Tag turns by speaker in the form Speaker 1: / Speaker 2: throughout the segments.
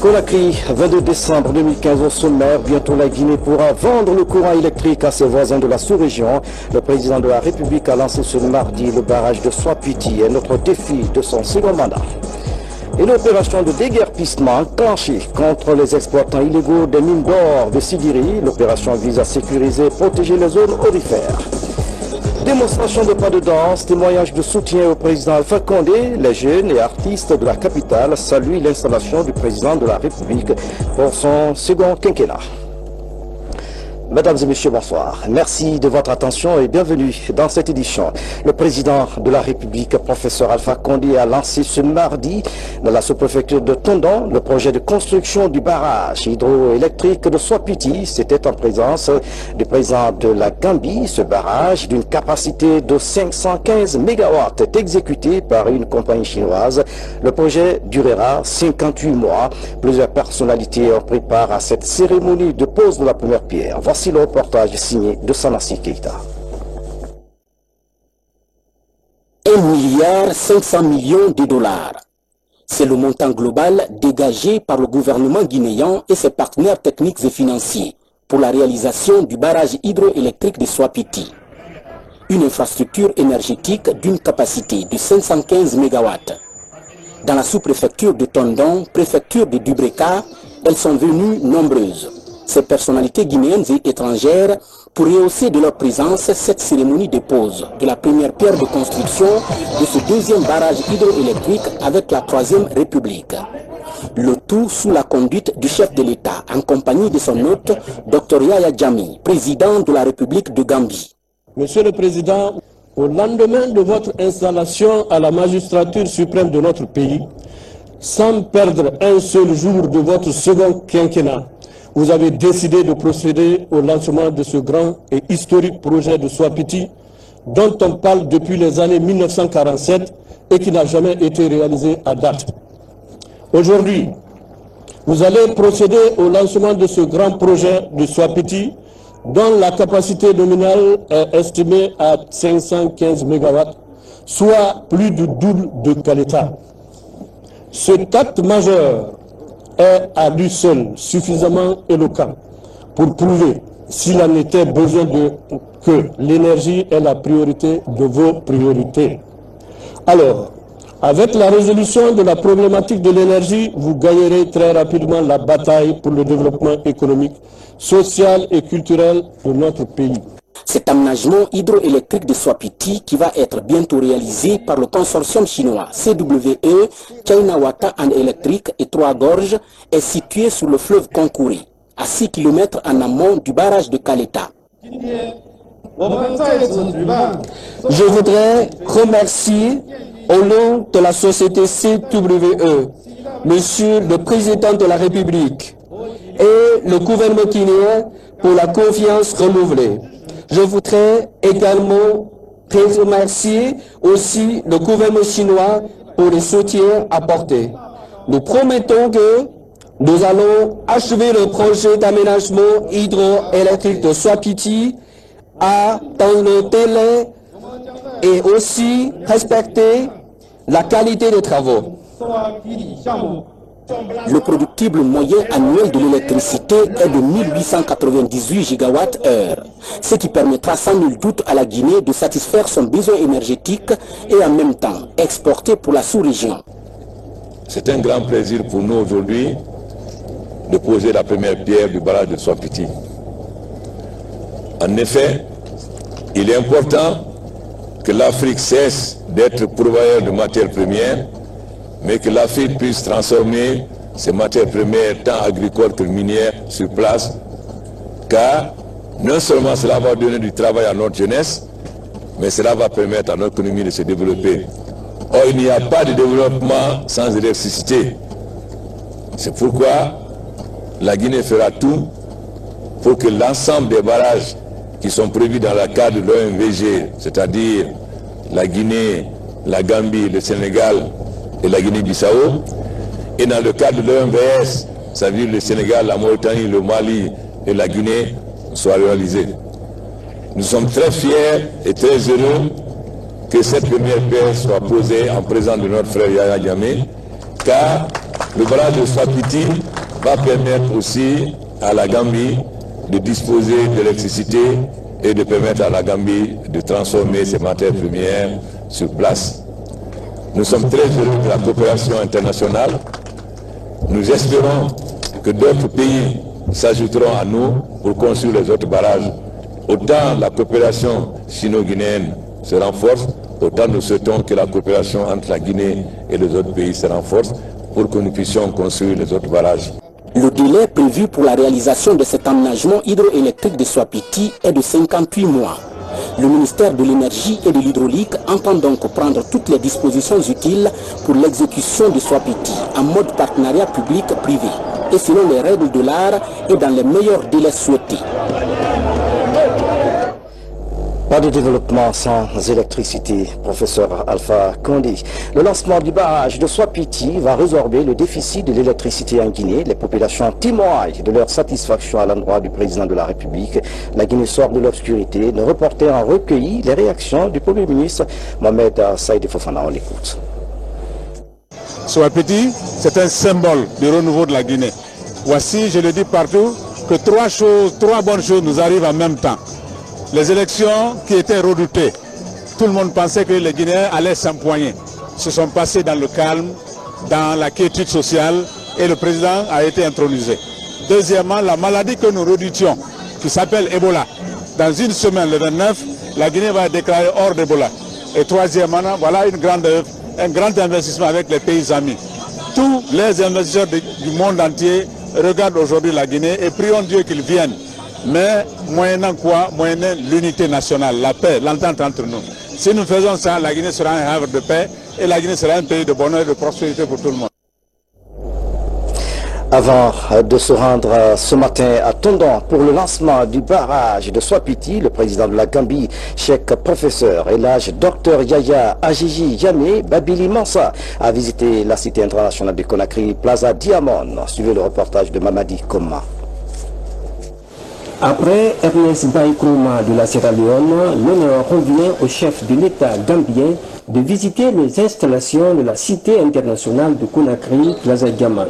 Speaker 1: Conakry, 22 décembre 2015 au sommaire, bientôt la Guinée pourra vendre le courant électrique à ses voisins de la sous-région. Le président de la République a lancé ce mardi le barrage de Soapiti, un autre défi de son second mandat. Et l'opération de déguerpissement enclenchée contre les exploitants illégaux des mines d'or de Sidiri. L'opération vise à sécuriser et protéger les zones aurifères. Démonstration de pas de danse, témoignage de soutien au président Alpha Condé. Les jeunes et artistes de la capitale saluent l'installation du président de la République pour son second quinquennat. Mesdames et messieurs, bonsoir. Merci de votre attention et bienvenue dans cette édition. Le président de la République, professeur Alpha Condé, a lancé ce mardi dans la sous-préfecture de Tondon le projet de construction du barrage hydroélectrique de Soapiti. C'était en présence du président de la Gambie. Ce barrage d'une capacité de 515 MW est exécuté par une compagnie chinoise. Le projet durera 58 mois. Plusieurs personnalités ont pris part à cette cérémonie de pose de la première pierre. Voici le reportage signé de Sanassi Keita.
Speaker 2: 1,5 milliard de dollars. C'est le montant global dégagé par le gouvernement guinéen et ses partenaires techniques et financiers pour la réalisation du barrage hydroélectrique de Soapiti. Une infrastructure énergétique d'une capacité de 515 MW. Dans la sous-préfecture de Tondon, préfecture de Dubreka, elles sont venues nombreuses. Ces personnalités guinéennes et étrangères pour rehausser de leur présence cette cérémonie de pose de la première pierre de construction de ce deuxième barrage hydroélectrique avec la Troisième République. Le tout sous la conduite du chef de l'État en compagnie de son hôte, Dr Yaya Jammeh, président de la République de Gambie.
Speaker 3: Monsieur le Président, au lendemain de votre installation à la magistrature suprême de notre pays, sans perdre un seul jour de votre second quinquennat, vous avez décidé de procéder au lancement de ce grand et historique projet de Soapiti, dont on parle depuis les années 1947 et qui n'a jamais été réalisé à date. Aujourd'hui, vous allez procéder au lancement de ce grand projet de Soapiti, dont la capacité nominale est estimée à 515 MW, soit plus du double de Caleta. Cet acte majeur est à lui seul suffisamment éloquent pour prouver, s'il en était besoin, que l'énergie est la priorité de vos priorités. Alors, avec la résolution de la problématique de l'énergie, vous gagnerez très rapidement la bataille pour le développement économique, social et culturel de notre pays.
Speaker 2: Cet aménagement hydroélectrique de Soapiti, qui va être bientôt réalisé par le consortium chinois CWE, China Water and Electric et Trois-Gorges, est situé sur le fleuve Konkoury, à 6 km en amont du barrage de Caleta.
Speaker 4: Je voudrais remercier au nom de la société CWE, Monsieur le Président de la République et le gouvernement guinéen pour la confiance renouvelée. Je voudrais également remercier aussi le gouvernement chinois pour le soutien apporté. Nous promettons que nous allons achever le projet d'aménagement hydroélectrique de Soapiti dans le délai et aussi respecter la qualité des travaux.
Speaker 2: Le productible moyen annuel de l'électricité est de 1898 GWh, ce qui permettra sans nul doute à la Guinée de satisfaire son besoin énergétique et en même temps exporter pour la sous-région.
Speaker 5: C'est un grand plaisir pour nous aujourd'hui de poser la première pierre du barrage de Soapiti. En effet, il est important que l'Afrique cesse d'être pourvoyeur de matières premières, mais que l'Afrique puisse transformer ces matières premières, tant agricoles que minières, sur place, car non seulement cela va donner du travail à notre jeunesse, mais cela va permettre à notre économie de se développer. Or, il n'y a pas de développement sans électricité. C'est pourquoi la Guinée fera tout pour que l'ensemble des barrages qui sont prévus dans le cadre de l'OMVG, c'est-à-dire la Guinée, la Gambie, le Sénégal et la Guinée-Bissau, et dans le cadre de l'OMVS, c'est-à-dire le Sénégal, la Mauritanie, le Mali et la Guinée, soient réalisés. Nous sommes très fiers et très heureux que cette première pierre soit posée en présence de notre frère Yaya Jammeh, car Le barrage de Swapiti va permettre aussi à la Gambie de disposer d'électricité et de permettre à la Gambie de transformer ses matières premières sur place. Nous sommes très heureux de la coopération internationale. Nous espérons que d'autres pays s'ajouteront à nous pour construire les autres barrages. Autant la coopération sino-guinéenne se renforce, autant nous souhaitons que la coopération entre la Guinée et les autres pays se renforce pour que nous puissions construire les autres barrages.
Speaker 2: Le délai prévu pour la réalisation de cet aménagement hydroélectrique de Swapiti est de 58 mois. Le ministère de l'Énergie et de l'Hydraulique entend donc prendre toutes les dispositions utiles pour l'exécution de Swapiti en mode partenariat public-privé et selon les règles de l'art et dans les meilleurs délais souhaités.
Speaker 1: Pas de développement sans électricité, professeur Alpha Condé. Le lancement du barrage de Swapiti va résorber le déficit de l'électricité en Guinée. Les populations témoignent de leur satisfaction à l'endroit du président de la République. La Guinée sort de l'obscurité. Nos reporters ont recueilli les réactions du Premier ministre Mohamed Saïd Fofana. On l'écoute.
Speaker 6: Swapiti, c'est un symbole du renouveau de la Guinée. Voici, je le dis partout, que trois bonnes choses nous arrivent en même temps. Les élections qui étaient redoutées, tout le monde pensait que les Guinéens allaient s'empoigner, se sont passées dans le calme, dans la quiétude sociale et le président a été intronisé. Deuxièmement, la maladie que nous redoutions, qui s'appelle Ebola. Dans une semaine, le 29, la Guinée va être déclarée hors d'Ebola. Et troisièmement, voilà un grand investissement avec les pays amis. Tous les investisseurs du monde entier regardent aujourd'hui la Guinée et prions Dieu qu'ils viennent. Mais moyennant quoi? Moyennant l'unité nationale, la paix, l'entente entre nous. Si nous faisons ça, la Guinée sera un havre de paix et la Guinée sera un pays de bonheur et de prospérité pour tout le monde.
Speaker 1: Avant de se rendre ce matin à Tondon pour le lancement du barrage de Swapiti, le président de la Gambie, Cheikh Professeur Elhadj Dr Yaya Ajiji Yamé Babili Mansa, a visité la cité internationale de Conakry, Plaza Diamond. Suivez le reportage de Mamadi Koma.
Speaker 7: Après Ernest Bai Nkrumah de la Sierra Leone, l'honneur revient au chef de l'État gambien de visiter les installations de la Cité internationale de Conakry, Plaza Diamond.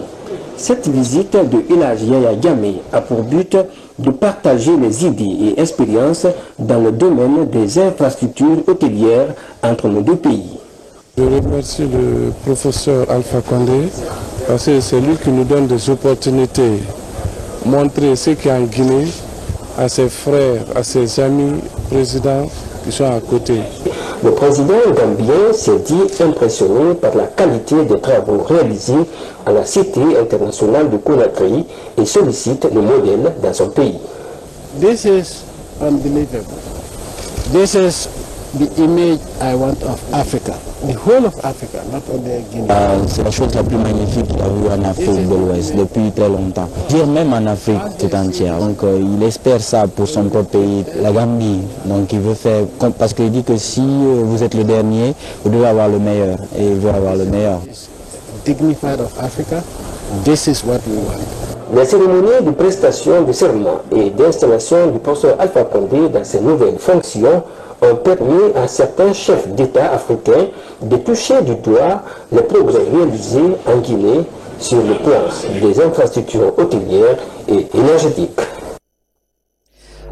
Speaker 7: Cette visite de Elhadj Yaya Yamé a pour but de partager les idées et expériences dans le domaine des infrastructures hôtelières entre nos deux pays.
Speaker 3: Je remercie le professeur Alpha Condé parce que c'est lui qui nous donne des opportunités, montrer ce qu'il y a en Guinée à ses frères, à ses amis présidents qui sont à côté.
Speaker 7: Le président gambien s'est dit impressionné par la qualité des travaux réalisés à la Cité internationale de Conakry et sollicite le modèle dans son pays.
Speaker 8: This is unbelievable. This is the image I want of Africa, the whole of Africa, not only Guinea.
Speaker 9: C'est la chose la plus magnifique qu'il y a eu en Afrique de l'Ouest depuis très longtemps. Dire même en Afrique tout entière. Donc il espère ça pour son propre pays, la Gambie. Donc il veut faire, parce qu'il dit que si vous êtes le dernier, vous devez avoir le meilleur. Et il veut avoir le meilleur.
Speaker 8: Dignified of Africa, this is what we want.
Speaker 7: La cérémonie de prestation de serment et d'installation du professeur Alpha Condé dans ses nouvelles fonctions ont permis à certains chefs d'État africains de toucher du doigt les progrès réalisés en Guinée sur le plan des infrastructures hôtelières et énergétiques.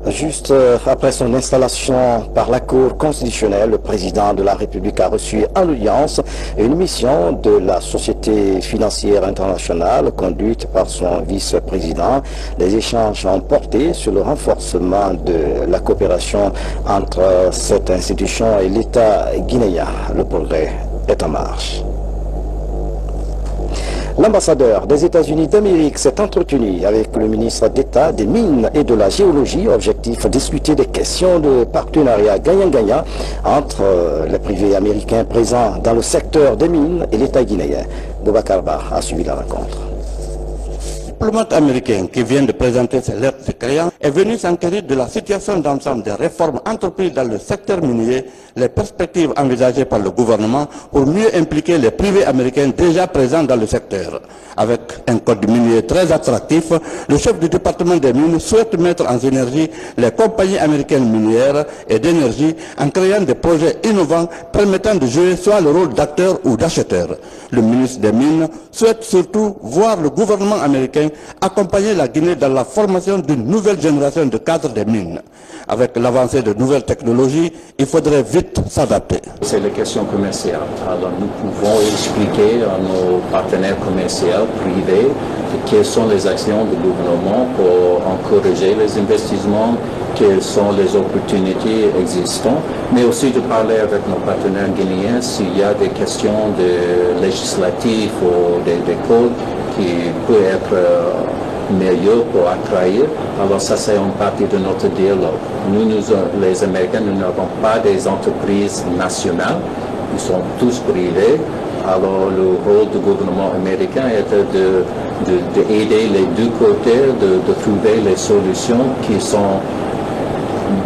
Speaker 1: Juste après son installation par la Cour constitutionnelle, le président de la République a reçu en audience une mission de la Société financière internationale conduite par son vice-président. Les échanges ont porté sur le renforcement de la coopération entre cette institution et l'État guinéen. Le progrès est en marche. L'ambassadeur des États-Unis d'Amérique s'est entretenu avec le ministre d'État des Mines et de la Géologie, objectif de discuter des questions de partenariat gagnant-gagnant entre les privés américains présents dans le secteur des mines et l'État guinéen. Boubacar Ba a suivi la rencontre.
Speaker 10: Le diplomate américain qui vient de présenter ses lettres de créance est venu s'enquérir de la situation d'ensemble des réformes entreprises dans le secteur minier, les perspectives envisagées par le gouvernement pour mieux impliquer les privés américains déjà présents dans le secteur. Avec un code minier très attractif, le chef du département des mines souhaite mettre en synergie les compagnies américaines minières et d'énergie en créant des projets innovants permettant de jouer soit le rôle d'acteur ou d'acheteur. Le ministre des Mines souhaite surtout voir le gouvernement américain accompagner la Guinée dans la formation d'une nouvelle génération de cadres des mines. Avec l'avancée de nouvelles technologies, il faudrait vite s'adapter.
Speaker 11: C'est la question commerciale. Alors nous pouvons expliquer à nos partenaires commerciaux privés quelles sont les actions du gouvernement pour encourager les investissements, quelles sont les opportunités existantes, mais aussi de parler avec nos partenaires guinéens s'il y a des questions de législatives ou des codes qui peuvent être meilleurs pour attraire. Alors ça, c'est une partie de notre dialogue. Nous, les Américains, nous n'avons pas des entreprises nationales, ils sont tous privés. Alors le rôle du gouvernement américain est d'aider les deux côtés, de trouver les solutions qui sont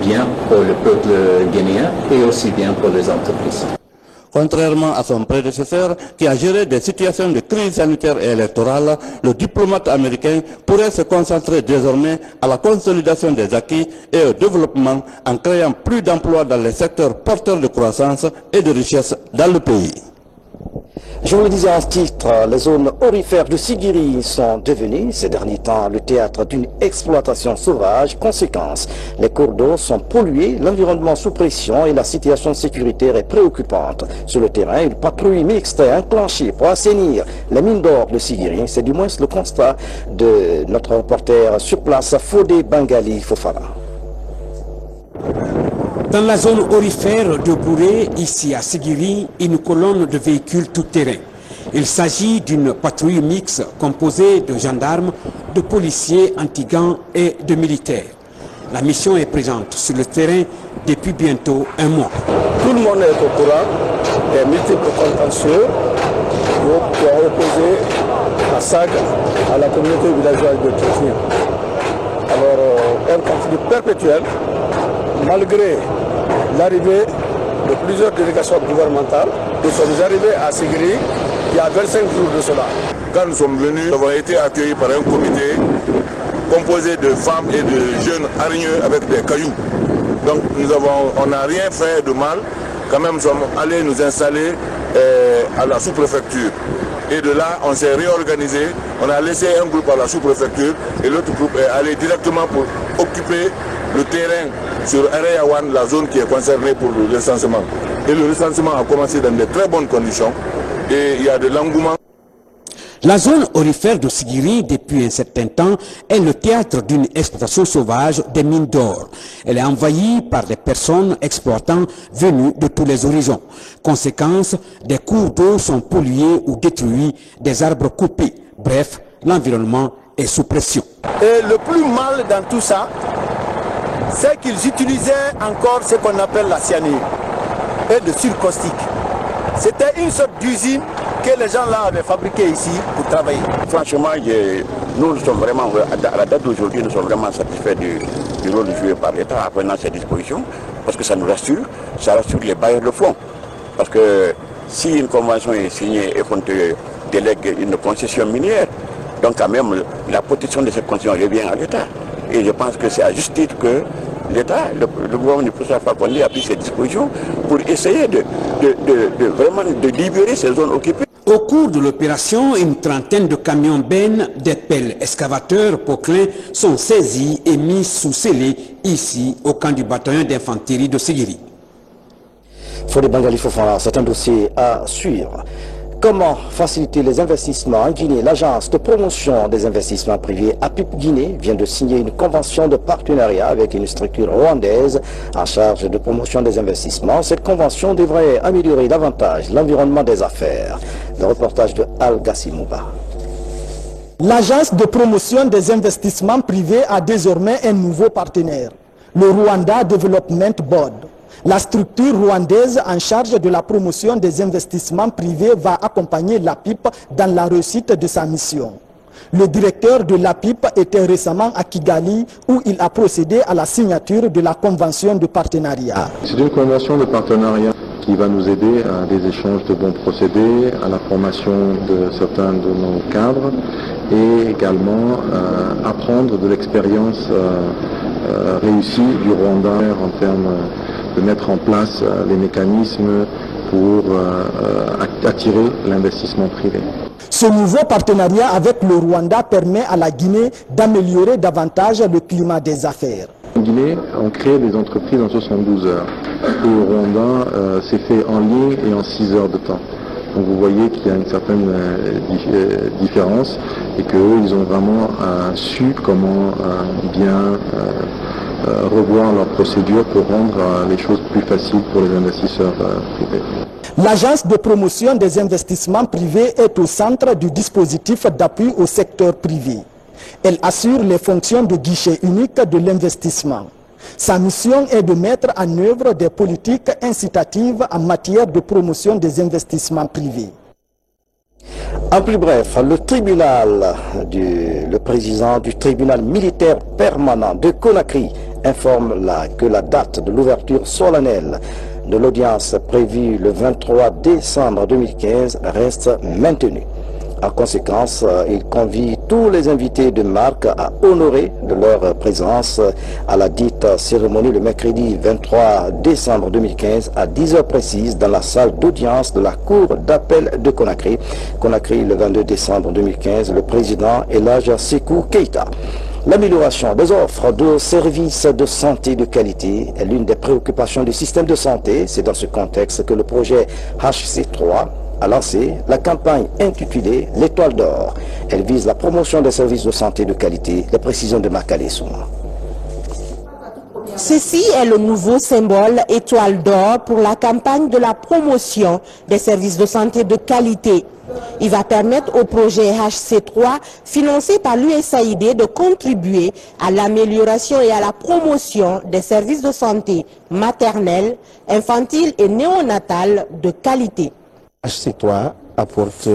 Speaker 11: bien pour le peuple guinéen et aussi bien pour les entreprises.
Speaker 10: Contrairement à son prédécesseur qui a géré des situations de crise sanitaire et électorale, le diplomate américain pourrait se concentrer désormais à la consolidation des acquis et au développement en créant plus d'emplois dans les secteurs porteurs de croissance et de richesse dans le pays.
Speaker 1: Je vous le disais en titre, les zones aurifères de Sigiri sont devenues ces derniers temps le théâtre d'une exploitation sauvage. Conséquence, les cours d'eau sont pollués, l'environnement sous pression et la situation sécuritaire est préoccupante. Sur le terrain, une patrouille mixte est enclenchée pour assainir les mines d'or de Sigiri. C'est du moins le constat de notre reporter sur place, Fodé Bangali Fofana.
Speaker 12: Dans la zone aurifère de Bouré, ici à Sigiri, une colonne de véhicules tout-terrain. Il s'agit d'une patrouille mixte composée de gendarmes, de policiers anti-gangs et de militaires. La mission est présente sur le terrain depuis bientôt un mois.
Speaker 13: Tout le monde est au courant des multiples contentieux qui ont opposé à SAG, à la communauté villageoise de Tchitchia. Alors, un conflit perpétuel, malgré l'arrivée de plusieurs délégations gouvernementales. Nous sommes arrivés à Sigiri il y a 25 jours de cela.
Speaker 5: Quand nous sommes venus, nous avons été accueillis par un comité composé de femmes et de jeunes hargneux avec des cailloux. Donc on n'a rien fait de mal. Quand même, nous sommes allés nous installer à la sous-préfecture. Et de là, on s'est réorganisé. On a laissé un groupe à la sous-préfecture et l'autre groupe est allé directement pour occuper le terrain sur Areyawan, la zone qui est concernée pour le recensement. Et le recensement a commencé dans de très bonnes conditions et il y a de l'engouement.
Speaker 12: La zone aurifère de Sigiri, depuis un certain temps, est le théâtre d'une exploitation sauvage des mines d'or. Elle est envahie par des personnes exploitant venues de tous les horizons. Conséquence, des cours d'eau sont pollués ou détruits, des arbres coupés. Bref, l'environnement est sous pression.
Speaker 13: Et le plus mal dans tout ça, c'est qu'ils utilisaient encore ce qu'on appelle la cyanure et de surcaustique. C'était une sorte d'usine que les gens là avaient fabriquée ici pour travailler.
Speaker 14: Franchement, nous sommes vraiment, à la date d'aujourd'hui, nous sommes vraiment satisfaits du rôle joué par l'État en prenant ces dispositions, parce que ça nous rassure, ça rassure les bailleurs de fonds. Parce que si une convention est signée et qu'on te délègue une concession minière, donc quand même la protection de cette concession revient à l'État. Et je pense que c'est à juste titre que l'État, le gouvernement du professeur Fakonde a pris ces dispositions pour essayer vraiment de libérer ces zones occupées.
Speaker 12: Au cours de l'opération, une trentaine de camions bennes, des pelles excavateurs Poquelin sont saisis et mis sous scellé ici au camp du bataillon d'infanterie de Sigiri.
Speaker 1: Fodé Bangali Fofana, c'est un dossier à suivre. Comment faciliter les investissements en Guinée? L'agence de promotion des investissements privés APIP Guinée vient de signer une convention de partenariat avec une structure rwandaise en charge de promotion des investissements. Cette convention devrait améliorer davantage l'environnement des affaires. Le reportage de Al Gassimouba.
Speaker 15: L'agence de promotion des investissements privés a désormais un nouveau partenaire, le Rwanda Development Board. La structure rwandaise en charge de la promotion des investissements privés va accompagner l'APIP dans la réussite de sa mission. Le directeur de l'APIP était récemment à Kigali où il a procédé à la signature de la convention de partenariat.
Speaker 16: C'est une convention de partenariat qui va nous aider à des échanges de bons procédés, à la formation de certains de nos cadres et également apprendre de l'expérience réussie du Rwanda en termes de mettre en place les mécanismes pour attirer l'investissement privé.
Speaker 15: Ce nouveau partenariat avec le Rwanda permet à la Guinée d'améliorer davantage le climat des affaires.
Speaker 16: En Guinée, on crée des entreprises en 72 heures. Et au Rwanda, c'est fait en ligne et en 6 heures de temps. Donc vous voyez qu'il y a une certaine différence et qu'eux, ils ont vraiment su comment bien revoir leurs procédures pour rendre les choses plus faciles pour les investisseurs privés.
Speaker 15: L'Agence de promotion des investissements privés est au centre du dispositif d'appui au secteur privé. Elle assure les fonctions de guichet unique de l'investissement. Sa mission est de mettre en œuvre des politiques incitatives en matière de promotion des investissements privés.
Speaker 1: En plus bref, le président du tribunal militaire permanent de Conakry informe que la date de l'ouverture solennelle de l'audience prévue le 23 décembre 2015 reste maintenue. En conséquence, il convie tous les invités de marque à honorer de leur présence à la dite cérémonie le mercredi 23 décembre 2015 à 10 h précises dans la salle d'audience de la Cour d'appel de Conakry. Conakry, le 22 décembre 2015, le président Elhadji Sékou Keïta. L'amélioration des offres de services de santé de qualité est l'une des préoccupations du système de santé. C'est dans ce contexte que le projet HC3 a lancé la campagne intitulée l'Étoile d'Or. Elle vise la promotion des services de santé de qualité. Les précisions de Makale Souma.
Speaker 17: Ceci est le nouveau symbole Étoile d'Or pour la campagne de la promotion des services de santé de qualité. Il va permettre au projet HC3, financé par l'USAID, de contribuer à l'amélioration et à la promotion des services de santé maternelle, infantile et néonatale de qualité.
Speaker 18: HC3 apporte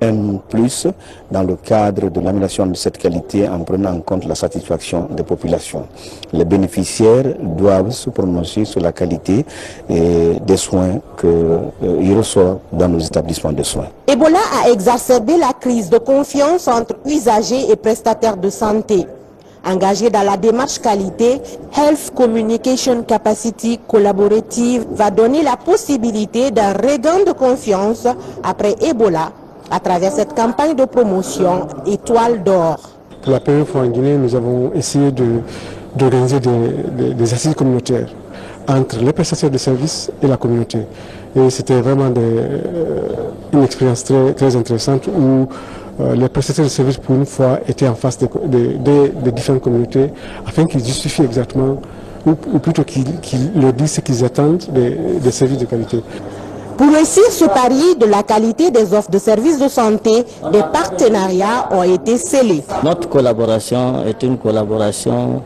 Speaker 18: un plus dans le cadre de l'amélioration de cette qualité en prenant en compte la satisfaction des populations. Les bénéficiaires doivent se prononcer sur la qualité des soins qu'ils reçoivent dans nos établissements de soins.
Speaker 17: Ebola a exacerbé la crise de confiance entre usagers et prestataires de santé. Engagé dans la démarche qualité, Health Communication Capacity Collaborative va donner la possibilité d'un regain de confiance après Ebola à travers cette campagne de promotion Étoile d'Or.
Speaker 19: Pour la première fois en Guinée, nous avons essayé d'organiser des assises communautaires entre les prestataires de services et la communauté. Et c'était vraiment une expérience très intéressante où les prestataires de services, pour une fois, étaient en face des différentes communautés afin qu'ils justifient exactement, ou plutôt qu'ils leur disent ce qu'ils attendent des services de qualité.
Speaker 17: Pour réussir ce pari de la qualité des offres de services de santé, des partenariats ont été scellés.
Speaker 20: Notre collaboration est une collaboration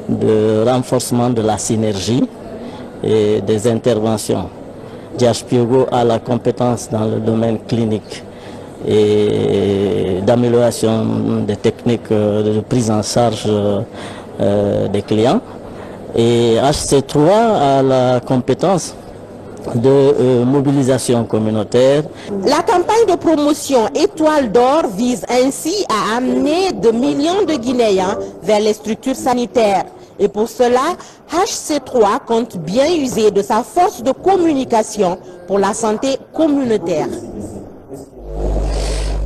Speaker 20: de renforcement de la synergie et des interventions. Diaspiogo a la compétence dans le domaine clinique et d'amélioration des techniques de prise en charge des clients. Et HC3 a la compétence de mobilisation communautaire.
Speaker 17: La campagne de promotion Étoile d'Or vise ainsi à amener de millions de Guinéens vers les structures sanitaires. Et pour cela, HC3 compte bien user de sa force de communication pour la santé communautaire.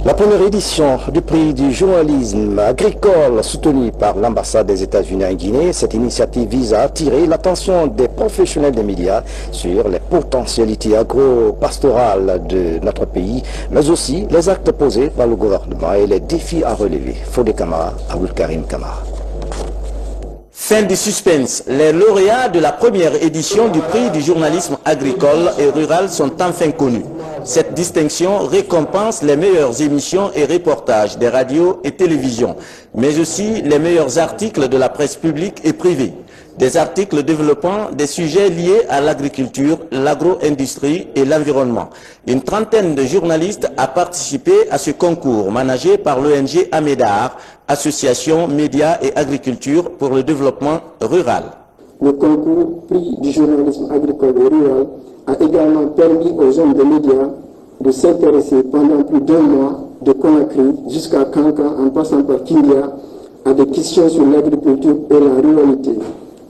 Speaker 1: La première édition du prix du journalisme agricole soutenu par l'ambassade des États-Unis en Guinée, cette initiative vise à attirer l'attention des professionnels des médias sur les potentialités agro-pastorales de notre pays, mais aussi les actes posés par le gouvernement et les défis à relever. Fodé Kamara, Aboul Karim Kamara.
Speaker 21: Fin du suspense. Les lauréats de la première édition du prix du journalisme agricole et rural sont enfin connus. Cette distinction récompense les meilleures émissions et reportages des radios et télévisions, mais aussi les meilleurs articles de la presse publique et privée. des articles développant des sujets liés à l'agriculture, l'agro-industrie et l'environnement. Une trentaine de journalistes a participé à ce concours managé par l'ONG Amédar, Association Médias et Agriculture pour le développement rural.
Speaker 4: Le concours prix du journalisme agricole et rural a également permis aux hommes de médias de s'intéresser pendant plus d'1 mois de Conakry jusqu'à Kankan en passant par Kindia à des questions sur l'agriculture et la ruralité.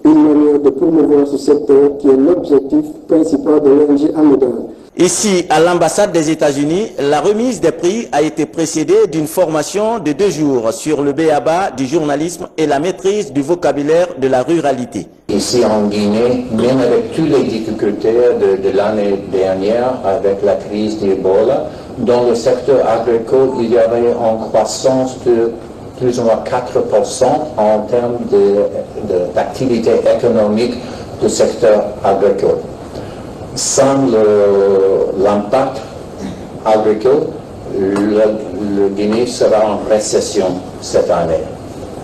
Speaker 4: Une manière de promouvoir ce secteur qui est l'objectif principal de l'ONG Amédar.
Speaker 21: Ici, à l'ambassade des États-Unis, la remise des prix a été précédée d'une formation de 2 jours sur le b.a.-ba du journalisme et la maîtrise du vocabulaire de la ruralité.
Speaker 11: Ici en Guinée, même avec toutes les difficultés de l'année dernière, avec la crise d'Ebola, dans le secteur agricole, il y avait une croissance de plus ou moins 4% en termes d'activité économique du secteur agricole. Sans l'impact agricole, le Guinée sera en récession cette année.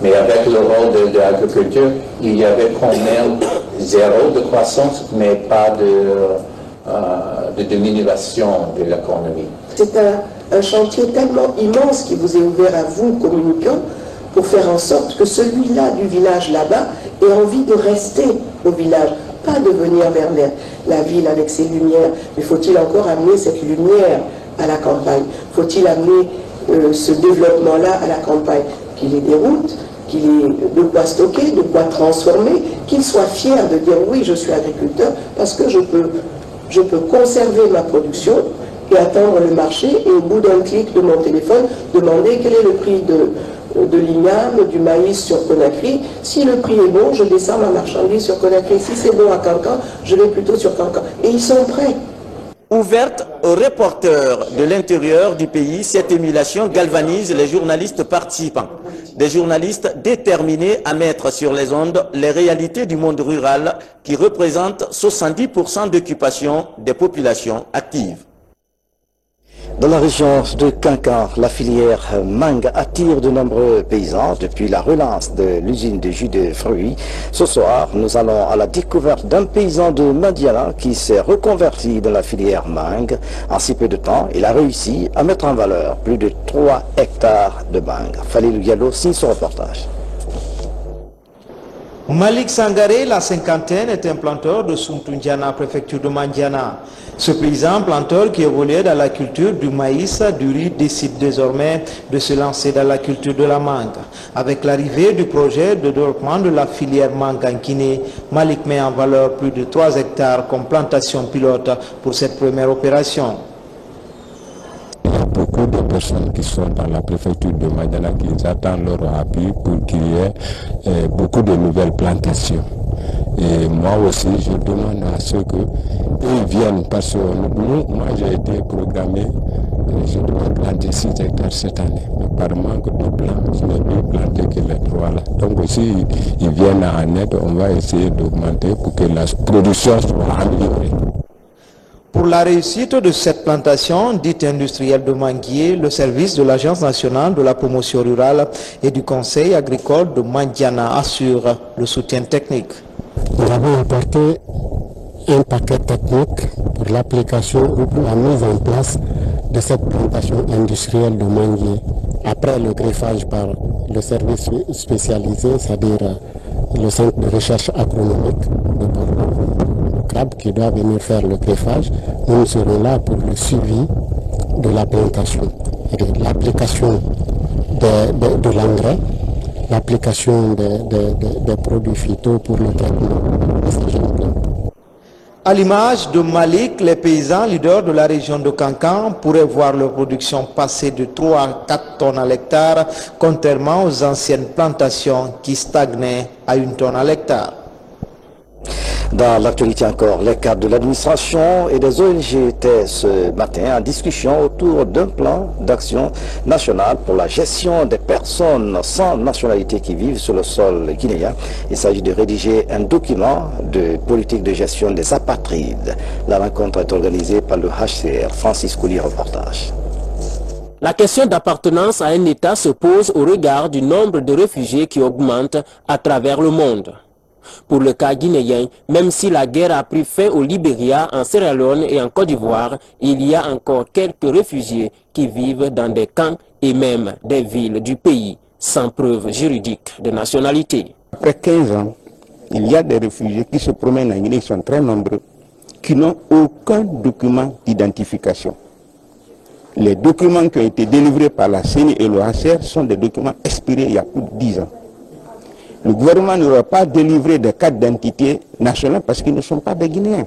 Speaker 11: Mais avec le rôle de l'agriculture, il y avait quand même 0 de croissance, mais pas de diminution de l'économie.
Speaker 22: C'est un chantier tellement immense qui vous est ouvert à vous, communicants, pour faire en sorte que celui-là du village là-bas ait envie de rester au village, pas de venir vers la ville avec ses lumières. Mais faut-il encore amener cette lumière à la campagne? Faut-il amener ce développement-là à la campagne? Qu'il ait des routes, qu'il ait de quoi stocker, de quoi transformer, qu'il soit fier de dire oui, je suis agriculteur parce que je peux conserver ma production et attendre le marché et au bout d'un clic de mon téléphone, demander quel est le prix de l'igname, du maïs sur Conakry. Si le prix est bon, je descends ma marchandise sur Conakry. Si c'est bon à Kankan, je vais plutôt sur Kankan. Et ils sont prêts.
Speaker 21: Ouverte aux reporters de l'intérieur du pays, cette émulation galvanise les journalistes participants. Des journalistes déterminés à mettre sur les ondes les réalités du monde rural qui représentent 70% d'occupation des populations actives.
Speaker 1: Dans la région de Kankan, la filière mangue attire de nombreux paysans depuis la relance de l'usine de jus de fruits. Ce soir, nous allons à la découverte d'un paysan de Mandiana qui s'est reconverti dans la filière mangue. En si peu de temps, il a réussi à mettre en valeur plus de 3 hectares de mangue. Falilou Diallo signe son reportage.
Speaker 23: Malik Sangaré, la cinquantaine, est un planteur de Suntundiana, préfecture de Mandiana. Ce paysan planteur qui évoluait dans la culture du maïs, du riz, décide désormais de se lancer dans la culture de la mangue. Avec l'arrivée du projet de développement de la filière mangue en Guinée, Malik met en valeur plus de 3 hectares comme plantation pilote pour cette première opération.
Speaker 24: Il y a beaucoup de personnes qui sont dans la préfecture de Mandiana qui attendent leur appui pour qu'il y ait beaucoup de nouvelles plantations. Et moi aussi, je demande à ceux qu'ils viennent parce que moi j'ai été programmé, je dois planter 6 hectares cette année. Mais par manque de plan, je n'ai pu planter que les 3 là. Donc aussi, ils viennent en aide, on va essayer d'augmenter pour que la production soit améliorée.
Speaker 23: Pour la réussite de cette plantation dite industrielle de manguier, le service de l'Agence nationale de la promotion rurale et du Conseil agricole de Mandiana assure le soutien technique.
Speaker 4: Nous avons apporté un paquet technique pour l'application ou pour la mise en place de cette plantation industrielle de manguier. Après le greffage par le service spécialisé, c'est-à-dire le centre de recherche agronomique de Bordeaux, CRAB, qui doit venir faire le greffage, nous serons là pour le suivi de la plantation, l'application de l'engrais, l'application des produits phyto pour le traitement des agents de plantes.
Speaker 23: À l'image de Malik, les paysans leaders de la région de Kankan pourraient voir leur production passer de 3 à 4 tonnes à l'hectare, contrairement aux anciennes plantations qui stagnaient à 1 tonne à l'hectare.
Speaker 1: Dans l'actualité encore, les cadres de l'administration et des ONG étaient ce matin en discussion autour d'un plan d'action national pour la gestion des personnes sans nationalité qui vivent sur le sol guinéen. Il s'agit de rédiger un document de politique de gestion des apatrides. La rencontre est organisée par le HCR. Francis Coulier, reportage.
Speaker 2: La question d'appartenance à un État se pose au regard du nombre de réfugiés qui augmente à travers le monde.
Speaker 3: Pour le cas guinéen, même si la guerre a pris fin au Libéria, en Sierra Leone et en Côte d'Ivoire, il y a encore quelques réfugiés qui vivent dans des camps et même des villes du pays, sans preuve juridique de nationalité.
Speaker 14: Après 15 ans, il y a des réfugiés qui se promènent en Guinée, qui sont très nombreux, qui n'ont aucun document d'identification. Les documents qui ont été délivrés par la CENI et l'OHCR sont des documents expirés il y a plus de 10 ans. Le gouvernement n'aura pas délivré des cartes d'identité nationales parce qu'ils ne sont pas des Guinéens.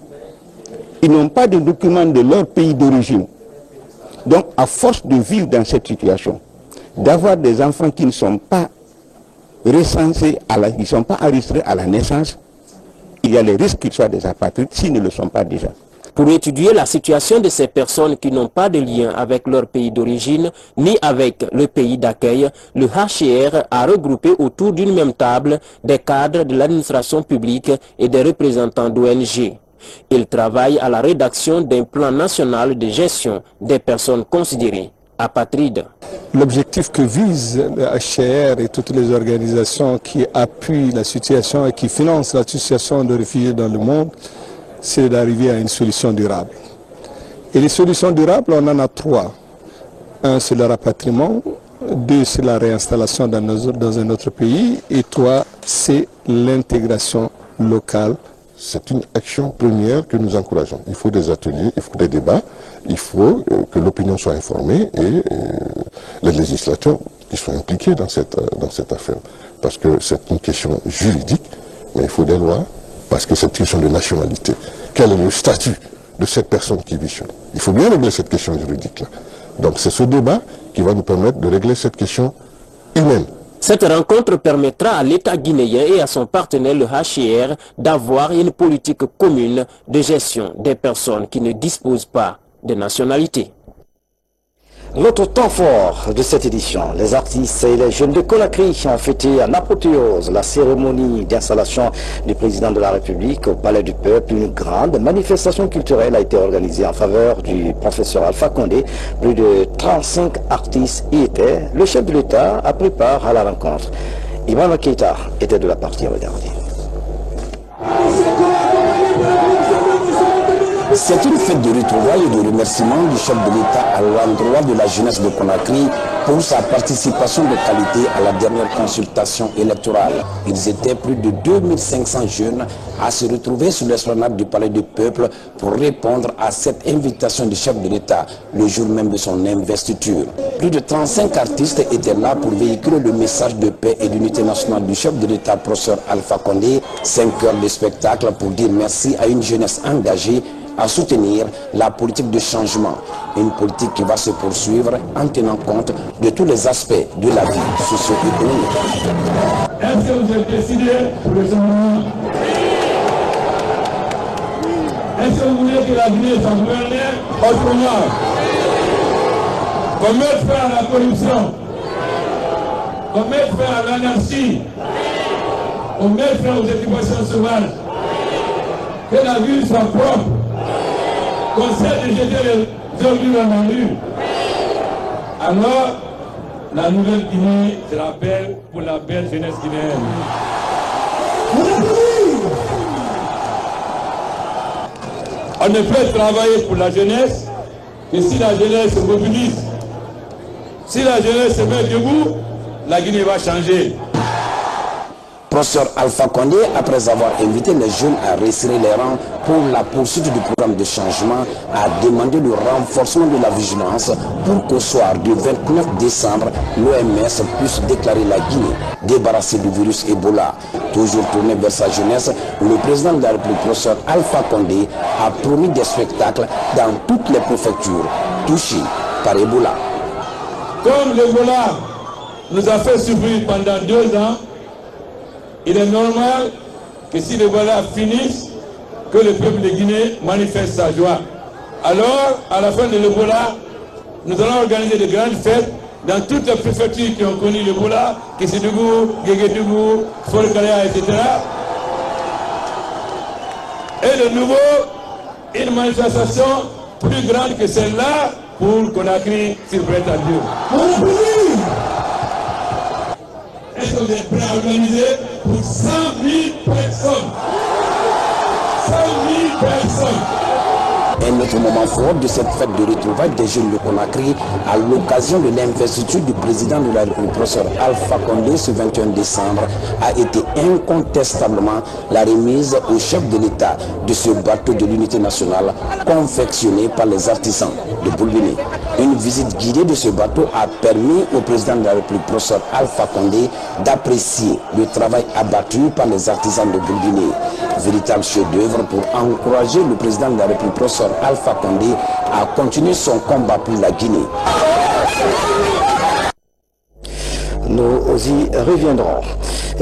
Speaker 14: Ils n'ont pas de documents de leur pays d'origine. Donc, à force de vivre dans cette situation, d'avoir des enfants qui ne sont pas recensés, qui ne sont pas enregistrés à la naissance, il y a les risques qu'ils soient des apatrides s'ils ne le sont pas déjà.
Speaker 3: Pour étudier la situation de ces personnes qui n'ont pas de lien avec leur pays d'origine ni avec le pays d'accueil, le HCR a regroupé autour d'une même table des cadres de l'administration publique et des représentants d'ONG. Ils travaillent à la rédaction d'un plan national de gestion des personnes considérées apatrides.
Speaker 6: L'objectif que vise le HCR et toutes les organisations qui appuient la situation et qui financent la situation de réfugiés dans le monde, c'est d'arriver à une solution durable. Et les solutions durables, on en a 3. 1, c'est le rapatriement. 2, c'est la réinstallation dans un autre pays. Et 3, c'est l'intégration locale.
Speaker 8: C'est une action première que nous encourageons. Il faut des ateliers, il faut des débats, il faut que l'opinion soit informée et les législateurs qui sont impliqués dans cette affaire. Parce que c'est une question juridique, mais il faut des lois. Parce que c'est une question de nationalité. Quel est le statut de cette personne qui vit chez nous? Il faut bien régler cette question juridique-là. Donc c'est ce débat qui va nous permettre de régler cette question humaine.
Speaker 3: Cette rencontre permettra à l'État guinéen et à son partenaire le HCR d'avoir une politique commune de gestion des personnes qui ne disposent pas de nationalité.
Speaker 1: L'autre temps fort de cette édition, les artistes et les jeunes de Conakry ont fêté en apothéose la cérémonie d'installation du président de la République au Palais du Peuple. Une grande manifestation culturelle a été organisée en faveur du professeur Alpha Condé. Plus de 35 artistes y étaient. Le chef de l'État a pris part à la rencontre. Ibrahima Keïta était de la partie. Regardez.
Speaker 2: C'est une fête de retrouvailles et de remerciements du chef de l'État à l'endroit de la jeunesse de Conakry pour sa participation de qualité à la dernière consultation électorale. Ils étaient plus de 2500 jeunes à se retrouver sur l'esplanade du Palais du Peuple pour répondre à cette invitation du chef de l'État le jour même de son investiture. Plus de 35 artistes étaient là pour véhiculer le message de paix et d'unité nationale du chef de l'État, professeur Alpha Condé. 5 heures de spectacle pour dire merci à une jeunesse engagée à soutenir la politique de changement, une politique qui va se poursuivre en tenant compte de tous les aspects de la vie socio-économique.
Speaker 9: Est-ce que vous avez décidé pour le changement? Est-ce que vous voulez que la Guinée soit gouvernée autrement? Qu'on mette fin à la corruption, qu'on mette fin à l'anarchie, qu'on mette fin aux occupations sauvages, que la ville soit propre, qu'on cesse de jeter les ordures dans la rue. Alors, la nouvelle Guinée sera belle pour la belle jeunesse guinéenne. On ne peut travailler pour la jeunesse que si la jeunesse se mobilise. Si la jeunesse se met debout, la Guinée va changer.
Speaker 2: Professeur Alpha Condé, après avoir invité les jeunes à resserrer les rangs pour la poursuite du programme de changement, a demandé le renforcement de la vigilance pour qu'au soir du 29 décembre, l'OMS puisse déclarer la Guinée débarrassée du virus Ebola. Toujours tourné vers sa jeunesse, le président de la République, professeur Alpha Condé, a promis des spectacles dans toutes les préfectures touchées par Ebola.
Speaker 9: Comme l'Ebola nous a fait souffrir pendant 2 ans, il est normal que si l'Ebola finisse, que le peuple de Guinée manifeste sa joie. Alors, à la fin de l'Ebola, nous allons organiser de grandes fêtes dans toutes les préfectures qui ont connu l'Ebola, Kissédougou, Guéguédougou, Folkaria, etc. Et de nouveau, une manifestation plus grande que celle-là pour Conakry, s'il prête à Dieu. Est-ce que vous êtes prêts à organiser pour 100 000 personnes?
Speaker 2: Un autre moment fort de cette fête de retrouvailles des jeunes de Conakry à l'occasion de l'investiture du président de la République, professeur Alpha Condé, ce 21 décembre, a été incontestablement la remise au chef de l'État de ce bateau de l'unité nationale confectionné par les artisans de Boulbini. Une visite guidée de ce bateau a permis au président de la République, professeur Alpha Condé, d'apprécier le travail abattu par les artisans de Boulbini. Véritable chef-d'œuvre pour encourager le président de la République, professeur Alpha Condé, à continuer son combat pour la Guinée.
Speaker 1: Nous y reviendrons.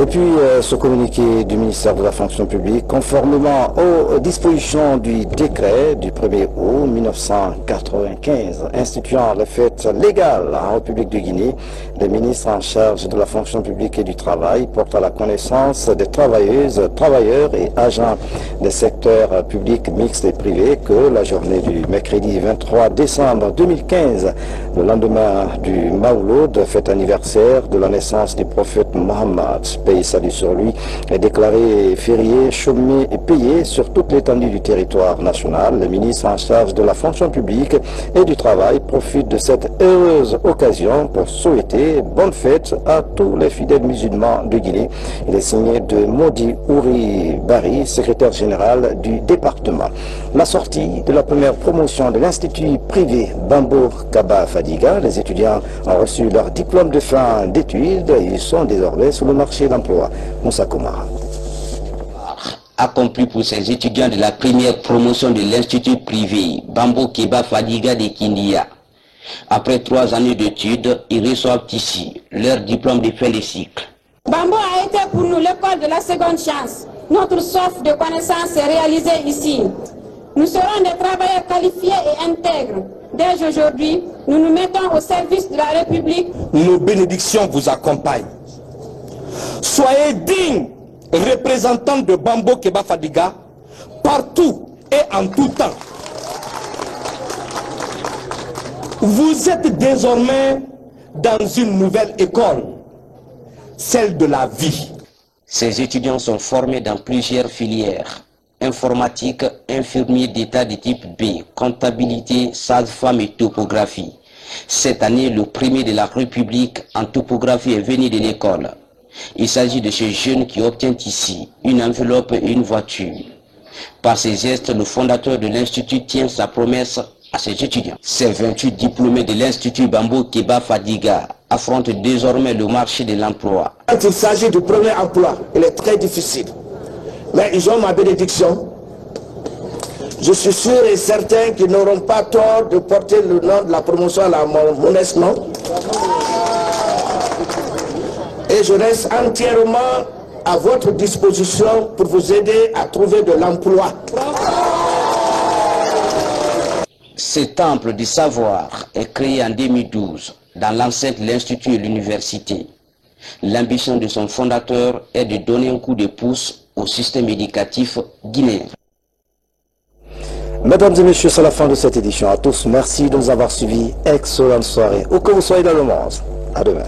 Speaker 1: Et puis, ce communiqué du ministère de la fonction publique, conformément aux dispositions du décret du 1er août 1995, instituant les fêtes légales en République de Guinée, les ministres en charge de la fonction publique et du travail portent à la connaissance des travailleuses, travailleurs et agents des secteurs publics, mixtes et privés que la journée du mercredi 23 décembre 2015, le lendemain du Maouloud, fête anniversaire de la naissance du prophète Mohammed, paix et salut sur lui, est déclaré férié, chômé et payé sur toute l'étendue du territoire national. Le ministre en charge de la fonction publique et du travail profite de cette heureuse occasion pour souhaiter bonne fête à tous les fidèles musulmans de Guinée. Il est signé de Modi Ouri Bari, secrétaire général du département. La sortie de la première promotion de l'institut privé Bambo Kaba Fadiga, les étudiants ont reçu leur diplôme de fin d'études. Ils sont désormais sur le marché d'emploi. Moussa Komara.
Speaker 5: Accompli pour ces étudiants de la première promotion de l'institut privé Bambo Keba Fadiga de Kindia. Après 3 années d'études, ils reçoivent ici leur diplôme de fin de cycle.
Speaker 7: Bambo a été pour nous l'école de la seconde chance. Notre soif de connaissances est réalisée ici. Nous serons des travailleurs qualifiés et intègres. Dès aujourd'hui, nous nous mettons au service de la République.
Speaker 10: Nos bénédictions vous accompagnent. Soyez dignes représentants de Bambo Keba Fadiga partout et en tout temps. Vous êtes désormais dans une nouvelle école, celle de la vie.
Speaker 5: Ces étudiants sont formés dans plusieurs filières. Informatique, infirmier d'état de type B, comptabilité, sage-femme et topographie. Cette année, le premier de la République en topographie est venu de l'école. Il s'agit de ce jeune qui obtient ici une enveloppe et une voiture. Par ces gestes, le fondateur de l'Institut tient sa promesse à ses étudiants. Ces 28 diplômés de l'Institut Bambo Keba Fadiga affrontent désormais le marché de l'emploi.
Speaker 10: Quand il s'agit du premier emploi, il est très difficile. Mais ils ont ma bénédiction. Je suis sûr et certain qu'ils n'auront pas tort de porter le nom de la promotion à mon modeste nom. Et je reste entièrement à votre disposition pour vous aider à trouver de l'emploi.
Speaker 5: Ce temple du savoir est créé en 2012 dans l'enceinte de l'Institut et l'université. L'ambition de son fondateur est de donner un coup de pouce au système éducatif guinéen.
Speaker 1: Mesdames et messieurs, c'est la fin de cette édition. À tous, merci de nous avoir suivis. Excellente soirée. Où que vous soyez dans le monde. À demain.